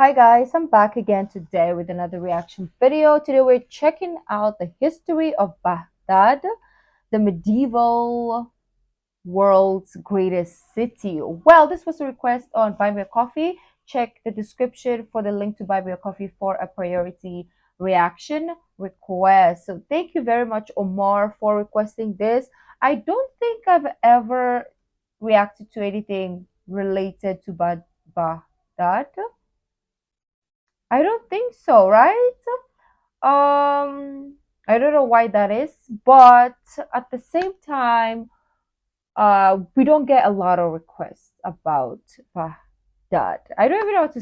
Hi guys, I'm back again today with another reaction video. Today we're checking out the history of Baghdad, the medieval world's greatest city. Well, this was a request on Buy Me a Coffee. Check the description for the link to Buy Me a Coffee for a priority reaction request. So thank you very much, Omar, for requesting this. I don't think I've ever reacted to anything related to Baghdad. I don't think so, right? I don't know why that is, but at the same time, we don't get a lot of requests about Baghdad. I don't even know how to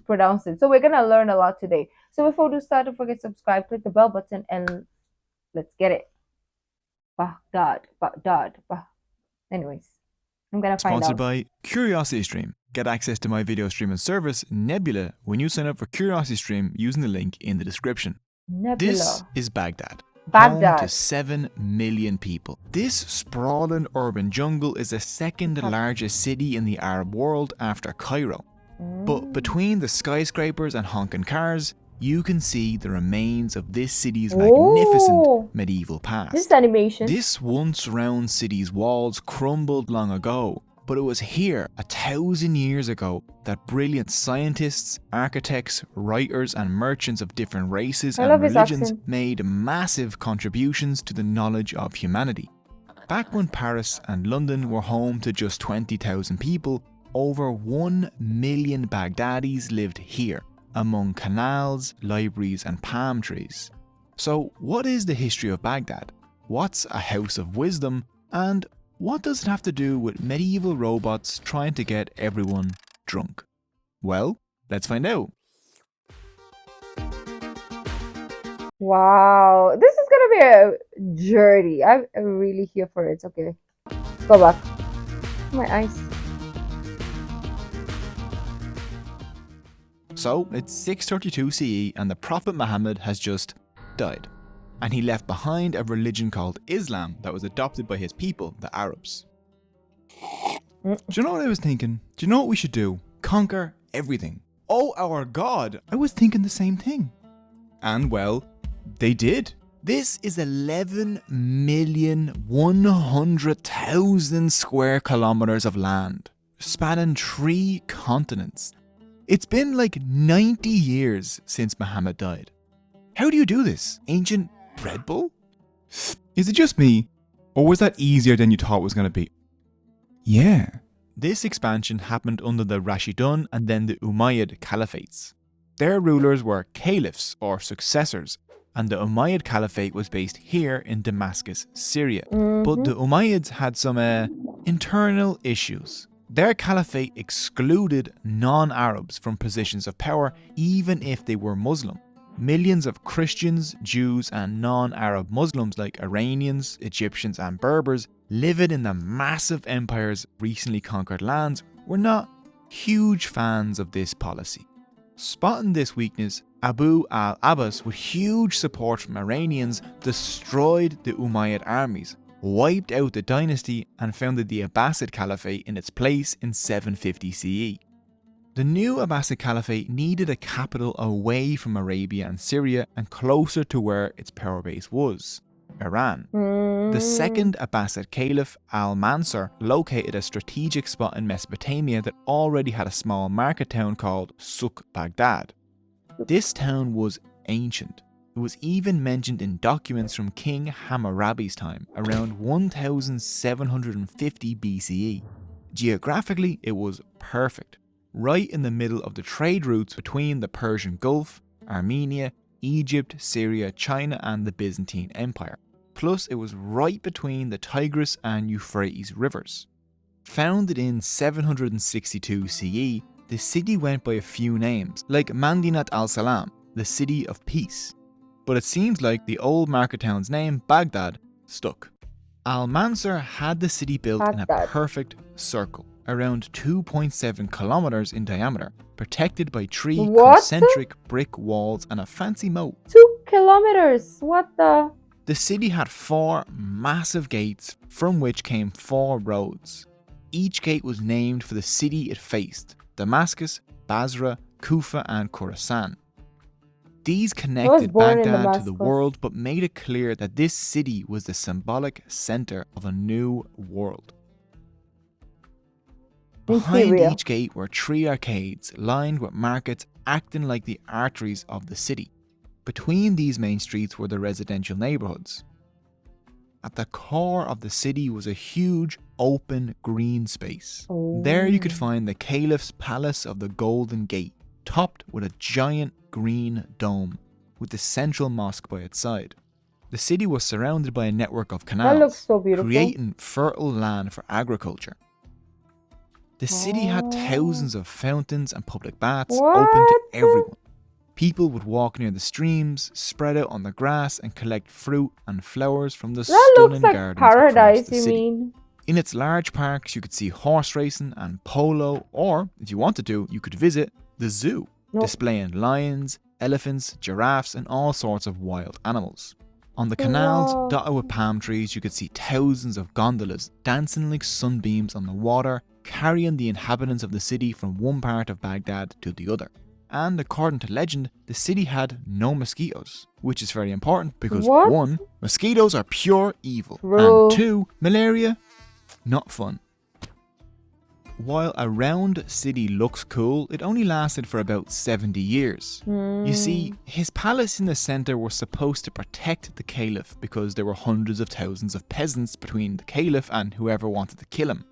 pronounce it, so we're gonna learn a lot today. So before we start, don't forget to subscribe, click the bell button, and let's get it. Baghdad. Anyways, I'm gonna find Sponsored out. by CuriosityStream. Get access to my video streaming service, Nebula, when you sign up for CuriosityStream using the link in the description. This Nebula. is Baghdad, home to Baghdad. 7 million people. This sprawling urban jungle is the second largest city in the Arab world after Cairo. But between the skyscrapers and honking cars, you can see the remains of this city's magnificent Oh, medieval this past. is animation. This once round city's walls crumbled long ago, but it was here 1,000 years ago that brilliant scientists, architects, writers and merchants of different races I and love his religions accent. made massive contributions to the knowledge of humanity. Back when Paris and London were home to just 20,000 people, over 1 million Baghdadis lived here, among canals, libraries and palm trees. So what is the history of Baghdad? What's a house of wisdom? And what does it have to do with medieval robots trying to get everyone drunk? Well, let's find out. Wow, this is gonna be a journey. I'm really here for it. Okay, go back. My eyes. So it's 632 CE and the Prophet Muhammad has just died. And he left behind a religion called Islam that was adopted by his people, the Arabs. Do you know what I was thinking? Do you know what we should do? Conquer everything. Oh, our God! I was thinking the same thing. And well, they did. This is 11,100,000 square kilometers of land, spanning 3 continents. It's been like 90 years since Muhammad died. How do you do this? Ancient Red Bull? Is it just me? Or was that easier than you thought it was going to be? Yeah. This expansion happened under the Rashidun and then the Umayyad caliphates. Their rulers were caliphs or successors, and the Umayyad Caliphate was based here in Damascus, Syria. But the Umayyads had some internal issues. Their caliphate excluded non-Arabs from positions of power even if they were Muslim. Millions of Christians, Jews and non-Arab Muslims like Iranians, Egyptians and Berbers living in the massive empire's recently conquered lands were not huge fans of this policy. Spotting this weakness, Abu al-Abbas, with huge support from Iranians, destroyed the Umayyad armies, wiped out the dynasty and founded the Abbasid Caliphate in its place in 750 CE. The new Abbasid Caliphate needed a capital away from Arabia and Syria and closer to where its power base was, Iran. The second Abbasid Caliph, al-Mansur, located a strategic spot in Mesopotamia that already had a small market town called Suk Baghdad. This town was ancient. It was even mentioned in documents from King Hammurabi's time, around 1750 BCE. Geographically, it was perfect, right in the middle of the trade routes between the Persian Gulf, Armenia, Egypt, Syria, China and the Byzantine Empire. Plus, it was right between the Tigris and Euphrates rivers. Founded in 762 CE, the city went by a few names, like Mandinat al-Salam, the city of peace. But it seems like the old market town's name, Baghdad, stuck. Al-Mansur had the city built in a perfect circle, around 2.7 kilometers in diameter, protected by 3 concentric brick walls and a fancy moat. 2 kilometers? What the? The city had 4 massive gates from which came 4 roads. Each gate was named for the city it faced: Damascus, Basra, Kufa and Khorasan. These I was connected born in Baghdad to the Damascus. world but made it clear that this city was the symbolic center of a new world. In Behind Syria. each gate were 3 arcades lined with markets acting like the arteries of the city. Between these main streets were the residential neighborhoods. At the core of the city was a huge open green space. There you could find the Caliph's Palace of the Golden Gate, topped with a giant green dome, with the central mosque by its side. The city was surrounded by a network of That looks canals, so beautiful. creating fertile land for agriculture. The city had thousands of fountains and public baths open to everyone. People would walk near the streams, spread out on the grass, and collect fruit and flowers from the That stunning looks like gardens paradise, across the you city. mean? In its large parks, you could see horse racing and polo, or, if you wanted to, you could visit the zoo, displaying lions, elephants, giraffes, and all sorts of wild animals. On the canals, Wow. dotted with palm trees, you could see thousands of gondolas dancing like sunbeams on the water, carrying the inhabitants of the city from one part of Baghdad to the other. And according to legend, the city had no mosquitoes, which is very important because What? 1, mosquitoes are pure evil, True. and 2, malaria, not fun. While a round city looks cool, it only lasted for about 70 years. You see, his palace in the centre was supposed to protect the caliph because there were hundreds of thousands of peasants between the caliph and whoever wanted to kill him.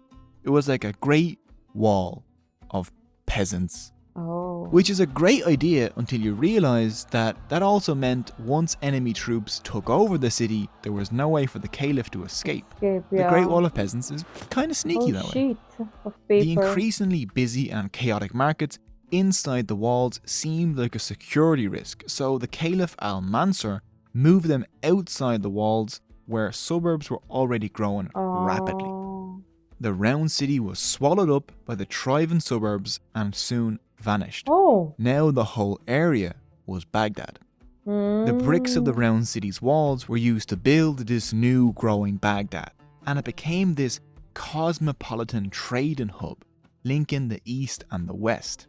It was like a great wall of peasants. Oh. Which is a great idea until you realise that that also meant once enemy troops took over the city, there was no way for the caliph to escape. Okay, The Great Wall of Peasants is kind of sneaky that way. Sheet of The paper. increasingly busy and chaotic markets inside the walls seemed like a security risk, so the Caliph al-Mansur moved them outside the walls where suburbs were already growing rapidly. Oh. The round city was swallowed up by the thriving suburbs and soon vanished. Oh. Now the whole area was Baghdad. The bricks of the round city's walls were used to build this new growing Baghdad, and it became this cosmopolitan trading hub linking the east and the west.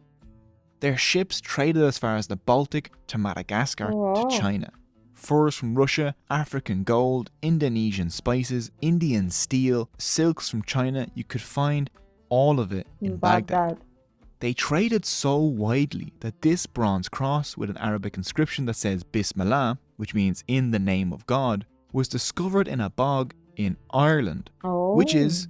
Their ships traded as far as the Baltic to Madagascar Wow. to China. Furs from Russia, African gold, Indonesian spices, Indian steel, silks from China, you could find all of it in Baghdad. They traded so widely that this bronze cross with an Arabic inscription that says Bismillah, which means in the name of God, was discovered in a bog in Ireland, which is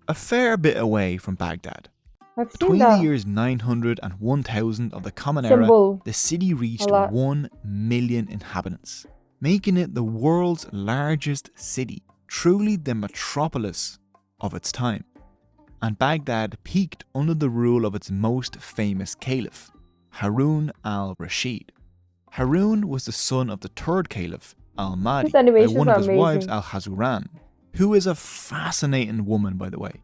a fair bit away from Baghdad. I've seen Between that the years 900 and 1000 of the Common symbol. Era, the city reached A lot. 1 million inhabitants, making it the world's largest city, truly the metropolis of its time. And Baghdad peaked under the rule of its most famous caliph, Haroon al-Rashid. Haroon was the son of the third caliph, al-Mahdi, His by animations one of are his wives, amazing. al-Khazuran, who is a fascinating woman, by the way.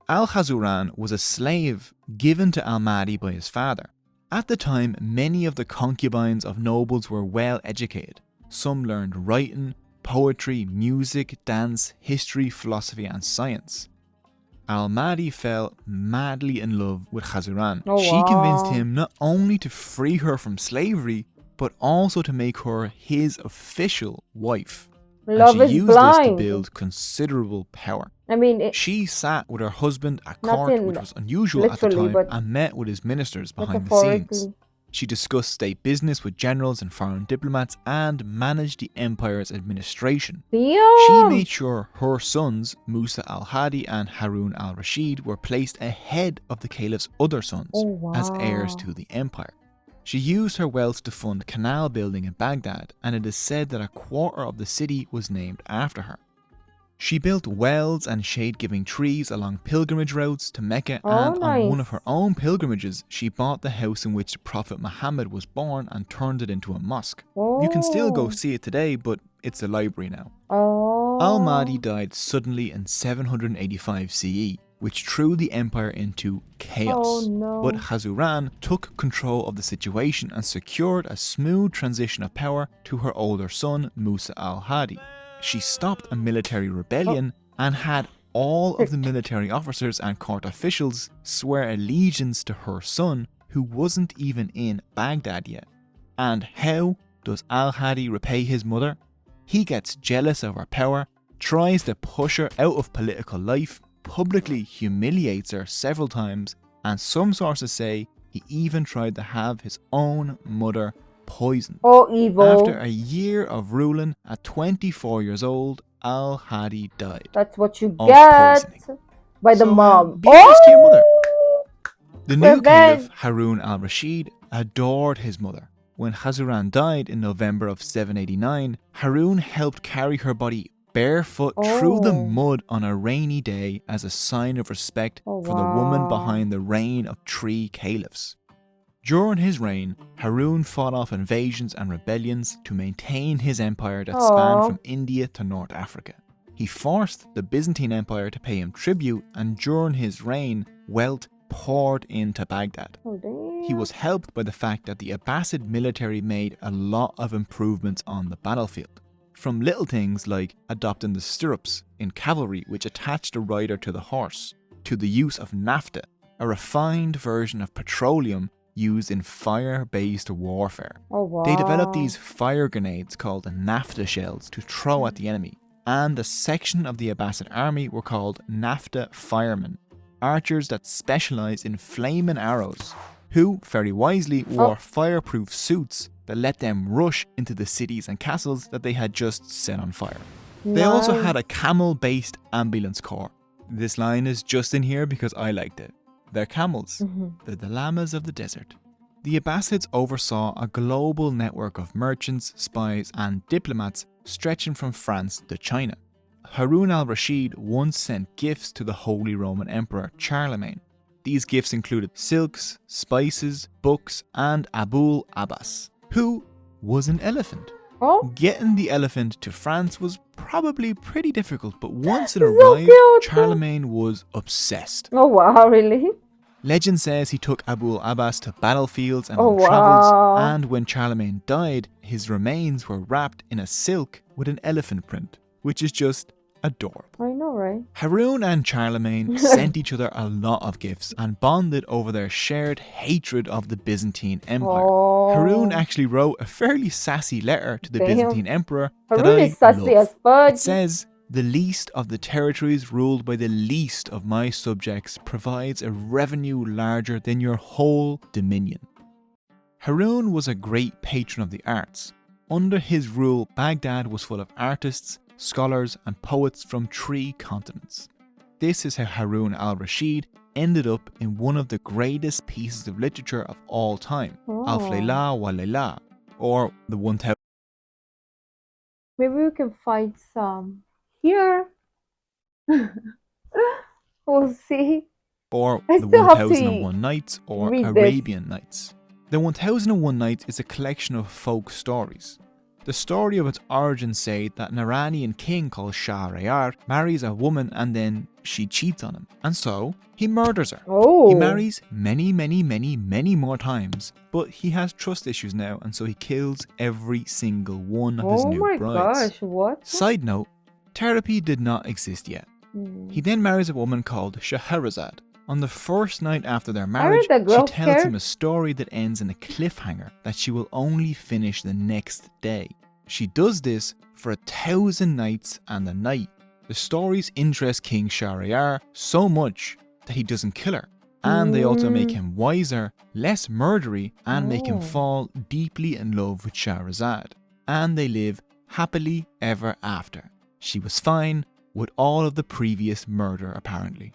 Al-Khazuran was a slave given to al-Mahdi by his father. At the time, many of the concubines of nobles were well educated. Some learned writing, poetry, music, dance, history, philosophy, and science. Al-Mahdi fell madly in love with Khazuran. Oh, She convinced wow. him not only to free her from slavery, but also to make her his official wife. Love and is she used blind. this to build considerable power. I mean, She sat with her husband at Not court, in which was unusual at the literally, time, but and met with his ministers behind the scenes. metaphorically. She discussed state business with generals and foreign diplomats and managed the empire's administration. She Damn. made sure her sons, Musa al-Hadi and Haroon al-Rashid, were placed ahead of the caliph's other sons Oh, as heirs wow. to the empire. She used her wealth to fund canal building in Baghdad, and it is said that a quarter of the city was named after her. She built wells and shade-giving trees along pilgrimage routes to Mecca, Oh, and on one nice. of her own pilgrimages, she bought the house in which Prophet Muhammad was born and turned it into a mosque. You can still go Oh. see it today, but it's a library now. Oh. Al-Mahdi died suddenly in 785 CE, which threw the empire into chaos. Oh, no. But Khazuran took control of the situation and secured a smooth transition of power to her older son, Musa al-Hadi. She stopped a military rebellion and had all of the military officers and court officials swear allegiance to her son, who wasn't even in Baghdad yet. And how does al-Hadi repay his mother? He gets jealous of her power, tries to push her out of political life, publicly humiliates her several times, and some sources say he even tried to have his own mother poisoned. Oh, evil. After a year of ruling, at 24 years old, al-Hadi died. That's what you of get poisoning. by the So, mom. be nice to your mother. The new Revenge. caliph, Haroon al-Rashid, adored his mother. When Hazuran died in November of 789, Haroon helped carry her body barefoot through the mud on a rainy day as a sign of respect for the woman behind the reign of 3 caliphs. During his reign, Haroon fought off invasions and rebellions to maintain his empire that spanned from India to North Africa. He forced the Byzantine Empire to pay him tribute, and during his reign, wealth poured into Baghdad. He was helped by the fact that the Abbasid military made a lot of improvements on the battlefield. From little things like adopting the stirrups in cavalry which attached the rider to the horse, to the use of naphtha, a refined version of petroleum used in fire-based warfare. They developed these fire grenades called naphtha shells to throw at the enemy, and a section of the Abbasid army were called naphtha firemen, archers that specialised in flaming arrows, who, very wisely, wore fireproof suits that let them rush into the cities and castles that they had just set on fire. They also had a camel-based ambulance corps. This line is just in here because I liked it. They're camels. They're the llamas of the desert. The Abbasids oversaw a global network of merchants, spies, and diplomats stretching from France to China. Haroon al-Rashid once sent gifts to the Holy Roman Emperor Charlemagne. These gifts included silks, spices, books, and Abul Abbas, who was an elephant. Getting the elephant to France was probably pretty difficult, but once it arrived, Charlemagne was obsessed. Oh wow, really? Legend says he took Abul Abbas to battlefields and on travels, and when Charlemagne died, his remains were wrapped in a silk with an elephant print, which is just adorable. I know, right? Haroon and Charlemagne sent each other a lot of gifts and bonded over their shared hatred of the Byzantine Empire. Haroon actually wrote a fairly sassy letter to the Byzantine Emperor that Haroon I is sassy love. as fudge. It says, "The least of the territories ruled by the least of my subjects provides a revenue larger than your whole dominion." Haroon was a great patron of the arts. Under his rule, Baghdad was full of artists, scholars, and poets from 3 continents. This is how Haroon al-Rashid ended up in one of the greatest pieces of literature of all time, Alf Layla wa Layla, or the 1000. Maybe we can find some here. We'll see. Or I the still have to 1001 Nights, or read Arabian Nights. The 1001 Nights is a collection of folk stories. The story of its origins say that an Iranian king called Scheherazade marries a woman and then she cheats on him. And so, he murders her. He marries many more times, but he has trust issues now, and so he kills every single one of his new brides. Oh my gosh, what? Side note, therapy did not exist yet. He then marries a woman called Scheherazade. On the first night after their marriage, she tells him a story that ends in a cliffhanger that she will only finish the next day. She does this for 1,000 nights and a night. The stories interest King Shahryar so much that he doesn't kill her. And they also make him wiser, less murdery, and make him fall deeply in love with Scheherazade. And they live happily ever after. She was fine with all of the previous murder apparently.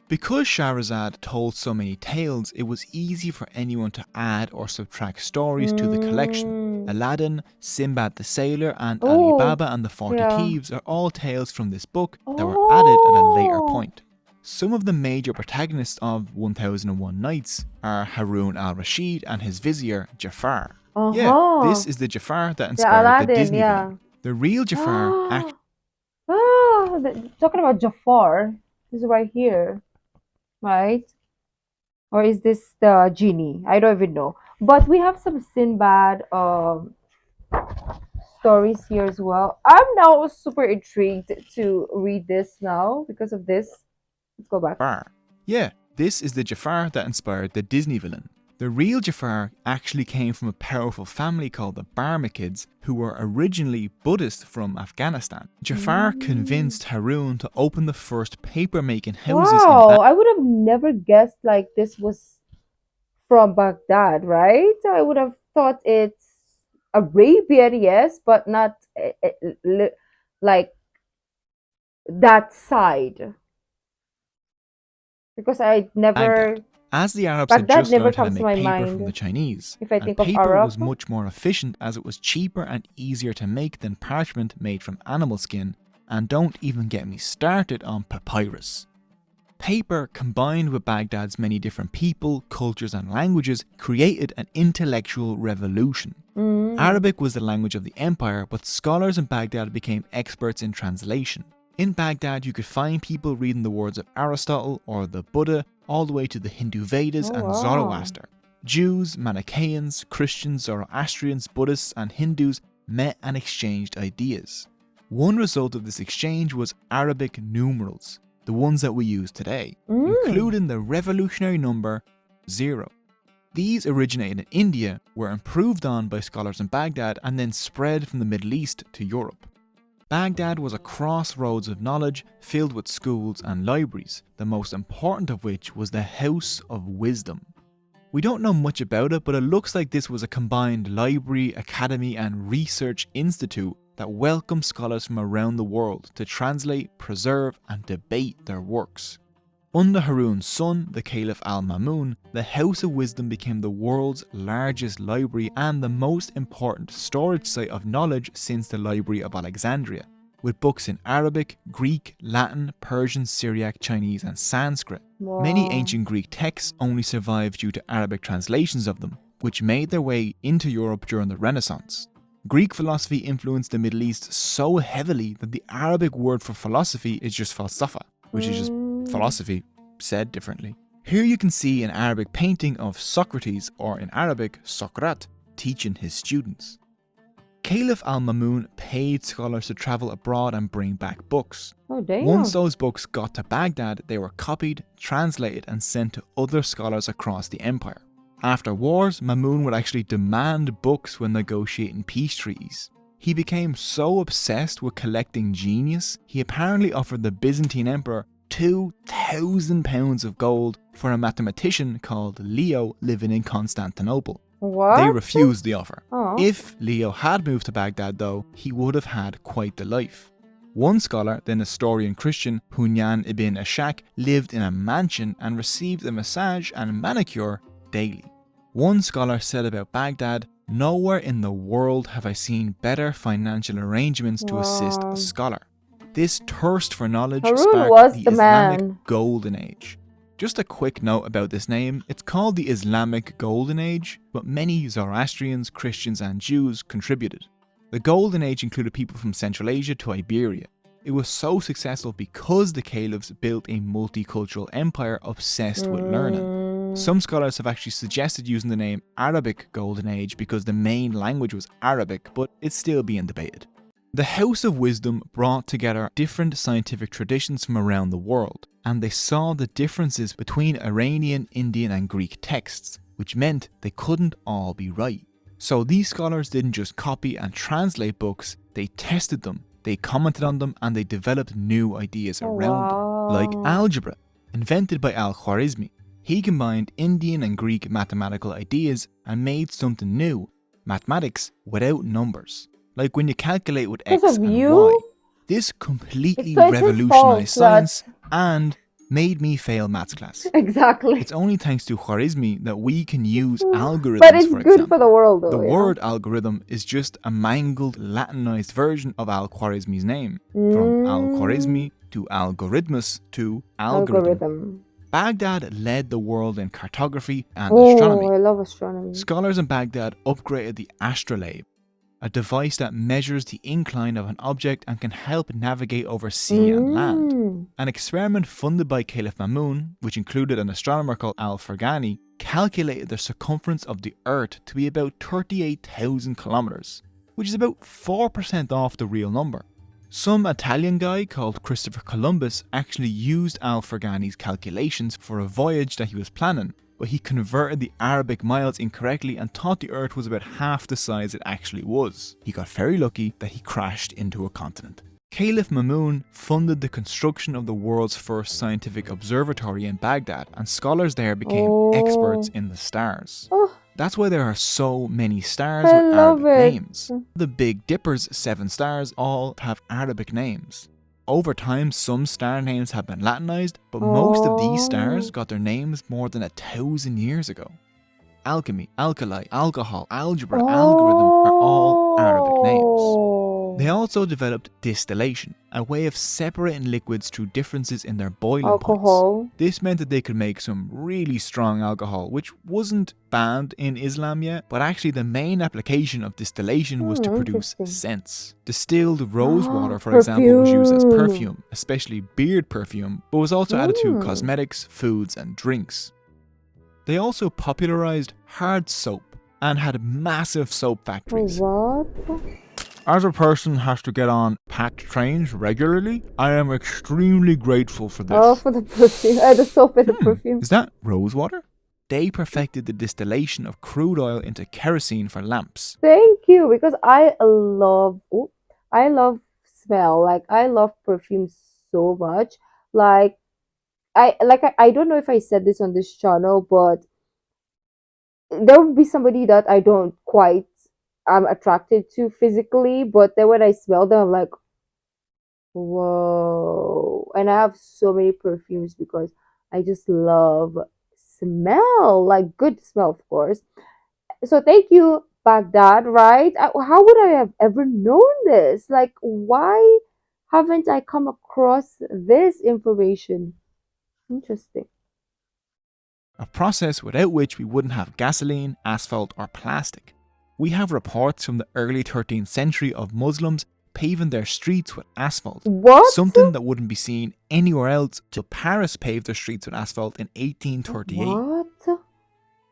Because Scheherazade told so many tales, it was easy for anyone to add or subtract stories to the collection. Aladdin, Sinbad the Sailor, and Ali Baba and the 40 Thieves are all tales from this book that were added at a later point. Some of the major protagonists of 1001 Nights are Haroon al-Rashid and his vizier Jafar. Yeah, this is the Jafar that inspired Aladdin, the Disney villain. The real Jafar actually... talking about Jafar, this is right here. Right? Or is this the genie? I don't even know. But we have some Sinbad stories here as well. I'm now super intrigued to read this now because of this. Let's go back. Yeah, this is the Jafar that inspired the Disney villain. The real Jafar actually came from a powerful family called the Barmakids, who were originally Buddhist from Afghanistan. Jafar convinced Haroon to open the first paper-making houses in Wow, Baghdad. I would have never guessed like this was from Baghdad, right? I would have thought it's Arabian, yes, but not like that side because I never As the Arabs had Baghdad just never learned how to comes to make my paper from the mind Chinese, if I and think of paper Arab. was much more efficient as it was cheaper and easier to make than parchment made from animal skin, and don't even get me started on papyrus. Paper, combined with Baghdad's many different people, cultures and languages, created an intellectual revolution. Arabic was the language of the empire, but scholars in Baghdad became experts in translation. In Baghdad, you could find people reading the words of Aristotle or the Buddha, all the way to the Hindu Vedas Oh, and wow. Zoroaster. Jews, Manichaeans, Christians, Zoroastrians, Buddhists and Hindus met and exchanged ideas. One result of this exchange was Arabic numerals, the ones that we use today, including the revolutionary number 0. These originated in India, were improved on by scholars in Baghdad, and then spread from the Middle East to Europe. Baghdad was a crossroads of knowledge filled with schools and libraries, the most important of which was the House of Wisdom. We don't know much about it, but it looks like this was a combined library, academy and research institute that welcomed scholars from around the world to translate, preserve and debate their works. Under Haroon's son, the Caliph al-Mamun, the House of Wisdom became the world's largest library and the most important storage site of knowledge since the Library of Alexandria, with books in Arabic, Greek, Latin, Persian, Syriac, Chinese and Sanskrit. Wow. Many ancient Greek texts only survived due to Arabic translations of them, which made their way into Europe during the Renaissance. Greek philosophy influenced the Middle East so heavily that the Arabic word for philosophy is just falsafa, which is just philosophy said differently. Here you can see an Arabic painting of Socrates, or in Arabic, Sokrat, teaching his students. Caliph al-Mamun paid scholars to travel abroad and bring back books. Oh, damn. Once those books got to Baghdad, they were copied, translated and sent to other scholars across the empire. After wars, Mamun would actually demand books when negotiating peace treaties. He became so obsessed with collecting ingenious, he apparently offered the Byzantine emperor £2,000 of gold for a mathematician called Leo living in Constantinople. What? They refused the offer. Oh. If Leo had moved to Baghdad though, he would have had quite the life. One scholar, the Nestorian Christian Hunyan ibn Ashak, lived in a mansion and received a massage and manicure daily. One scholar said about Baghdad, "Nowhere in the world have I seen better financial arrangements to assist a scholar." This thirst for knowledge Haroon sparked was the the Islamic man. Golden Age. Just a quick note about this name, it's called the Islamic Golden Age, but many Zoroastrians, Christians and Jews contributed. The Golden Age included people from Central Asia to Iberia. It was so successful because the caliphs built a multicultural empire obsessed with learning. Some scholars have actually suggested using the name Arabic Golden Age because the main language was Arabic, but it's still being debated. The House of Wisdom brought together different scientific traditions from around the world, and they saw the differences between Iranian, Indian and Greek texts, which meant they couldn't all be right. So these scholars didn't just copy and translate books, they tested them, they commented on them and they developed new ideas around them, like algebra, invented by al-Khwarizmi. He combined Indian and Greek mathematical ideas and made something new, mathematics without numbers. Like when you calculate with X and Y. This completely revolutionized science and made me fail maths class. Exactly. It's only thanks to Khwarizmi that we can use algorithms, but it's for good example. for the world though. The word algorithm is just a mangled Latinized version of al-Khwarizmi's name. From al-Khwarizmi to algorithmus to algorithm. Baghdad led the world in cartography and astronomy. I love astronomy. Scholars in Baghdad upgraded the astrolabe, a device that measures the incline of an object and can help navigate over sea and land. An experiment funded by Caliph Mamun, which included an astronomer called al-Farghani, calculated the circumference of the Earth to be about 38,000 kilometers, which is about 4% off the real number. Some Italian guy called Christopher Columbus actually used al-Farghani's calculations for a voyage that he was planning, but he converted the Arabic miles incorrectly and thought the Earth was about half the size it actually was. He got very lucky that he crashed into a continent. Caliph Mamun funded the construction of the world's first scientific observatory in Baghdad, and scholars there became experts in the stars. Oh, That's why there are so many stars I with love Arabic it. names. The Big Dipper's 7 stars all have Arabic names. Over time, some star names have been Latinized, but most of these stars got their names more than 1,000 years ago. Alchemy, alkali, alcohol, algebra, algorithm are all Arabic names. They also developed distillation, a way of separating liquids through differences in their boiling points. This meant that they could make some really strong alcohol, which wasn't banned in Islam yet, but actually the main application of distillation was to produce scents. Distilled rose water, for example, was used as perfume, especially beard perfume, but was also added to cosmetics, foods, and drinks. They also popularized hard soap and had massive soap factories. What? As a person has to get on packed trains regularly, I am extremely grateful for this. Oh, for the perfume. The soap and the perfume. Is that rose water? They perfected the distillation of crude oil into kerosene for lamps. Thank you, because I love smell. Like, I love perfume so much. Like, I don't know if I said this on this channel, but there would be somebody that I don't quite am attracted to physically, but then when I smell them, I'm like, whoa. And I have so many perfumes because I just love smell, like good smell, of course. So thank you, Baghdad, right? How would I have ever known this? Like, why haven't I come across this information? Interesting. A process without which we wouldn't have gasoline, asphalt, or plastic. We have reports from the early 13th century of Muslims paving their streets with asphalt. What? Something that wouldn't be seen anywhere else till Paris paved their streets with asphalt in 1838. What?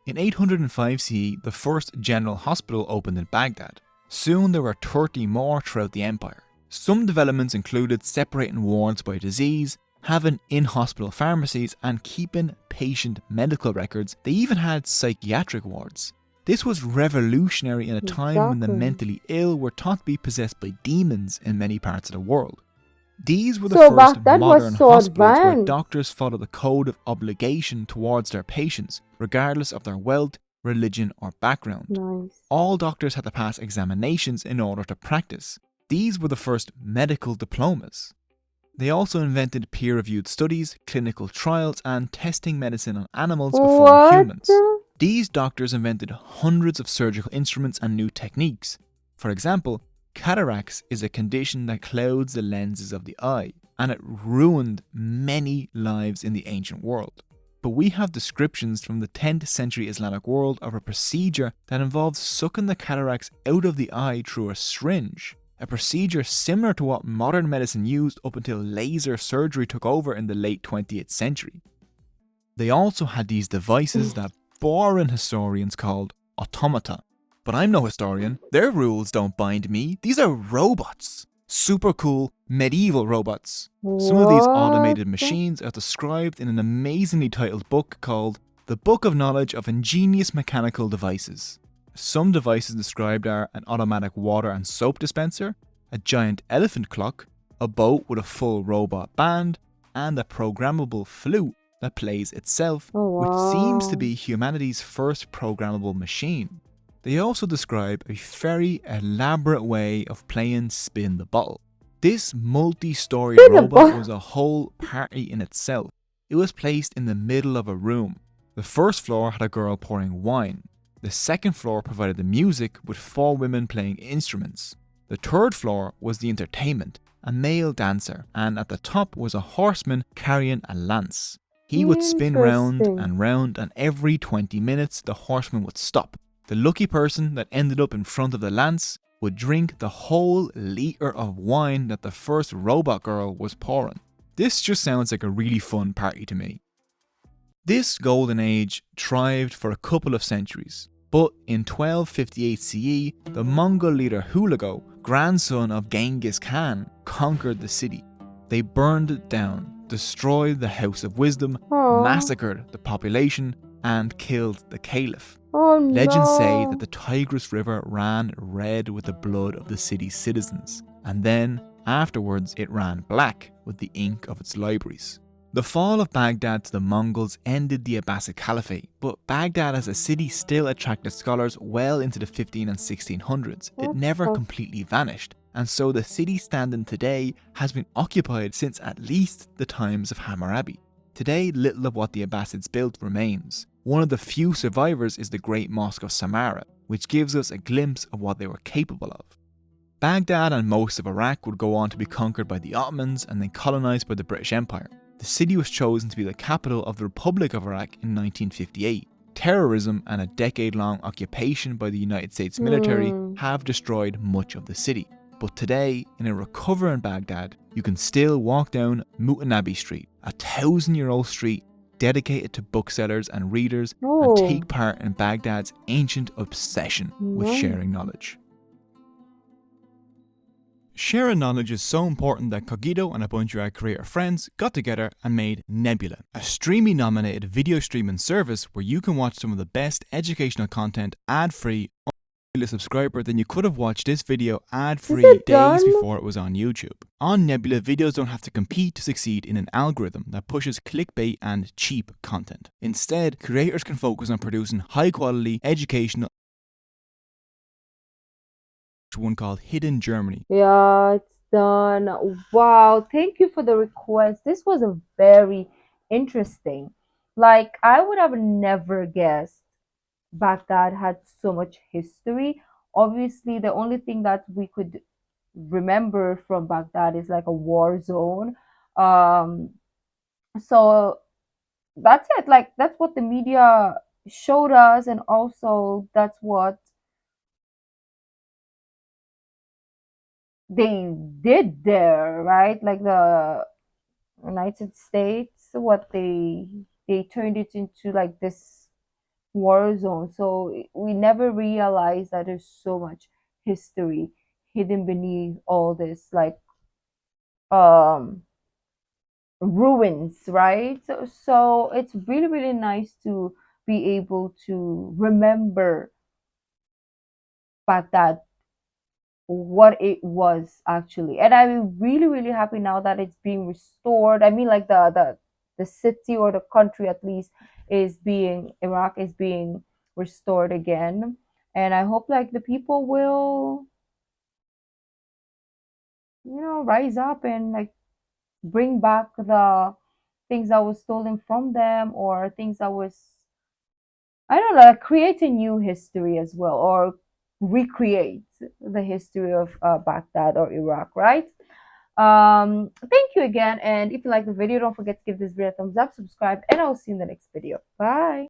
In 805 CE, the first general hospital opened in Baghdad. Soon there were 30 more throughout the empire. Some developments included separating wards by disease, having in-hospital pharmacies, and keeping patient medical records. They even had psychiatric wards. This was revolutionary in a time when the mentally ill were thought to be possessed by demons in many parts of the world. These were the first modern hospitals where doctors followed the code of obligation towards their patients, regardless of their wealth, religion, or background. Nice. All doctors had to pass examinations in order to practice. These were the first medical diplomas. They also invented peer-reviewed studies, clinical trials, and testing medicine on animals before humans. These doctors invented hundreds of surgical instruments and new techniques. For example, cataracts is a condition that clouds the lenses of the eye, and it ruined many lives in the ancient world. But we have descriptions from the 10th century Islamic world of a procedure that involves sucking the cataracts out of the eye through a syringe. A procedure similar to what modern medicine used up until laser surgery took over in the late 20th century. They also had these devices that boring historians called automata. But I'm no historian. Their rules don't bind me. These are robots. Super cool medieval robots. Some of these automated machines are described in an amazingly titled book called The Book of Knowledge of Ingenious Mechanical Devices. Some devices described are an automatic water and soap dispenser, a giant elephant clock, a boat with a full robot band, and a programmable flute that plays itself, which seems to be humanity's first programmable machine. They also describe a very elaborate way of playing Spin the Bottle. This multi-story robot was a whole party in itself. It was placed in the middle of a room. The first floor had a girl pouring wine. The second floor provided the music with 4 women playing instruments. The third floor was the entertainment, a male dancer, and at the top was a horseman carrying a lance. He would spin round, and every 20 minutes the horseman would stop. The lucky person that ended up in front of the lance would drink the whole liter of wine that the first robot girl was pouring. This just sounds like a really fun party to me. This golden age thrived for a couple of centuries, but in 1258 CE, the Mongol leader Hulagu, grandson of Genghis Khan, conquered the city. They burned it down, destroyed the House of Wisdom, massacred the population, and killed the caliph. Oh Legends say that no. the Tigris River ran red with the blood of the city's citizens, and then afterwards it ran black with the ink of its libraries. The fall of Baghdad to the Mongols ended the Abbasid Caliphate, but Baghdad as a city still attracted scholars well into the 15 and 1600s. It That's never so completely vanished, and so the city standing today has been occupied since at least the times of Hammurabi. Today, little of what the Abbasids built remains. One of the few survivors is the Great Mosque of Samarra, which gives us a glimpse of what they were capable of. Baghdad and most of Iraq would go on to be conquered by the Ottomans and then colonised by the British Empire. The city was chosen to be the capital of the Republic of Iraq in 1958. Terrorism and a decade-long occupation by the United States military hmm. have destroyed much of the city. But today, in a recovering Baghdad, you can still walk down Mutanabi Street, a 1,000-year-old street dedicated to booksellers and readers, and Oh take part in Baghdad's ancient obsession with no. sharing knowledge. Sharing knowledge is so important that Cogito and a bunch of our creator friends got together and made Nebula, a Streamy nominated video streaming service where you can watch some of the best educational content ad-free. If you're a subscriber, then you could have watched this video Is ad-free it days done? before it was on YouTube. On Nebula, videos don't have to compete to succeed in an algorithm that pushes clickbait and cheap content. Instead, creators can focus on producing high-quality, educational one called Hidden Germany. Yeah, it's done. Wow, thank you for the request. This was a very interesting. Like, I would have never guessed Baghdad had so much history. Obviously, the only thing that we could remember from Baghdad is like a war zone. Um, so that's it. Like, that's what the media showed us, and also that's what they did there, right? Like the United States, what they turned it into like this war zone. So we never realized that there's so much history hidden beneath all this like um ruins, right? So it's really really nice to be able to remember Baghdad what it was actually. And I'm really, really happy now that it's being restored. I mean, like the city or the country at least is being Iraq is being restored again. And I hope like the people will, rise up and like bring back the things that was stolen from them or things that was I don't know, like create a new history as well or recreate the history of Baghdad or Iraq, right? Thank you again. And if you like the video, don't forget to give this video a thumbs up, subscribe, and I'll see you in the next video. Bye.